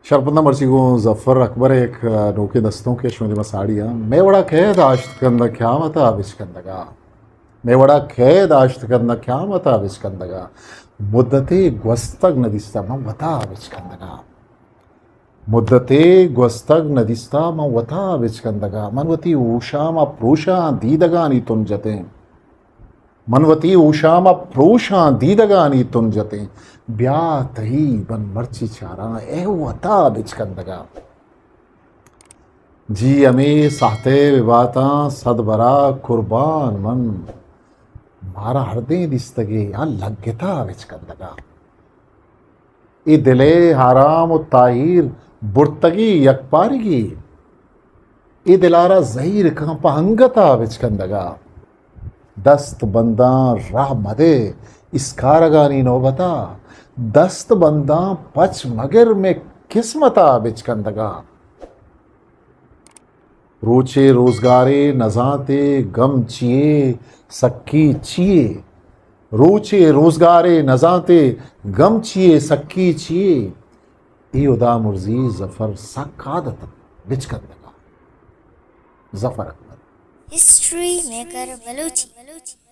शरपंदा mercy को जफ़र अकबर एक नोके दस्तों के शुंदी मसाड़ियाँ मैं बड़ा कैद आश्त कंदा क्या मता आविष्कंदगा मैं बड़ा कैद आश्त कंदा क्या मता आविष्कंदगा मुद्दते ग्वस्तग नदिस्ता मैं वता आविष्कंदगा मुद्दते ग्वस्तग नदिस्ता मैं वता आविष्कंदगा मनवती ऊषाम प्रोषा दीदगा नी तुम जते मनवती ऊषाम प्रोषा दीदगा नी तुम जते ब्या तही बन मर्ची चारा ए वता आविष्कंदगा जी अमे साहते विवाता सदबरा कुर्बान मन मारा हृदय दिस्तगे या लग्यता विचकंदगा ए दिले हाराम ताहिर बुर्तगी यकपारगी ए दिलारा जहीर कहाँ पहंगता विचकंदगा दस्त बंदा राह मदे इसकारगानी नौबता दस्त बंदा पच मगर में किस्मता विचकंदगा रोचे रोजगारे नजाते गम चिए सक्की चिए रोचे रोजगारे नजाते गम चिए सक्की चिए ए उदा मुर्जी जफर सकादत बिचकन लगा जफर अकबर हिस्ट्री मेकर बलूची